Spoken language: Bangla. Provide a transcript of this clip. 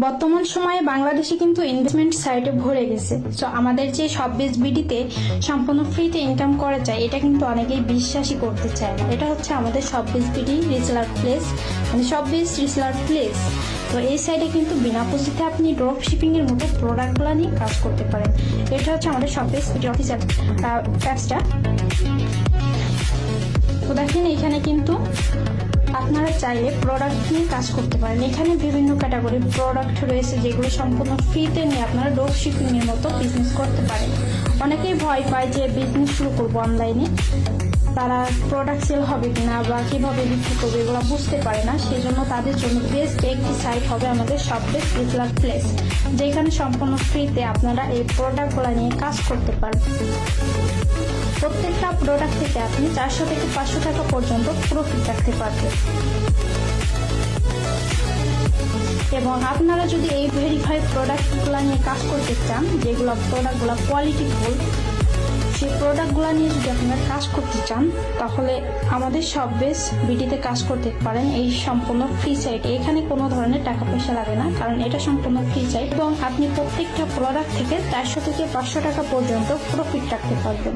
বর্তমান সময়ে বাংলাদেশে কিন্তু ইনভেস্টমেন্ট সাইটে ভরে গেছে। সো আমাদের যে শপবিজ বিডিতে সম্পূর্ণ ফ্রিতে ইনকাম করা যায়, এটা কিন্তু অনেকেই বিশ্বাসই করতে চায় না। এটা হচ্ছে আমাদের শপবিজ বিডি রিসেলার প্লেস, মানে শপবিজ রিসেলার প্লেস। তো এই সাইডে কিন্তু বিনা পুঁজিতে আপনি ড্রপ শিপিং এর মতো প্রোডাক্টগুলো নিয়ে কাজ করতে পারেন। এটা হচ্ছে আমাদের শপবিজ বিডি অফিসিয়াল অ্যাপসটা। তো দেখেন এখানে কিন্তু আপনারা চাইলে প্রোডাক্ট নিয়ে কাজ করতে পারেন। এখানে বিভিন্ন ক্যাটাগরি প্রোডাক্ট রয়েছে যেগুলো সম্পূর্ণ ফ্রিতে নিয়ে আপনারা ড্রপ শিপিং এর মতো বিজনেস করতে পারেন। অনেকেই ভয় পায় যে বিজনেস শুরু করবো অনলাইনে, তারা প্রোডাক্ট সেল হবে কিনা বা কিভাবে বিক্রি করবে এগুলো বুঝতে পারে না। সেই জন্য তাদের জন্য বেস্ট একটি সাইট হবে আমাদের শপবিজ রিসেলার প্লেস, যেখানে সম্পূর্ণ ফ্রিতে আপনারা এই প্রোডাক্টগুলো নিয়ে কাজ করতে পারেন। প্রত্যেকটা প্রোডাক্ট থেকে আপনি 400 থেকে 500 টাকা পর্যন্ত প্রফিট রাখতে পারবেন। এবং আপনারা যদি এই ভেরিফাইড প্রোডাক্টগুলো নিয়ে কাজ করতে চান, যেগুলো প্রোডাক্টগুলো কোয়ালিটিফুল, সেই প্রোডাক্টগুলো নিয়ে যদি আপনারা কাজ করতে চান, তাহলে আমাদের শপবিজ বিডিতে কাজ করতে পারেন। এই সম্পূর্ণ ফ্রি সাইট, এখানে কোনো ধরনের টাকা পয়সা লাগে না, কারণ এটা সম্পূর্ণ ফ্রি সাইট এবং আপনি প্রত্যেকটা প্রোডাক্ট থেকে 400 থেকে 500 টাকা পর্যন্ত প্রফিট রাখতে পারবেন।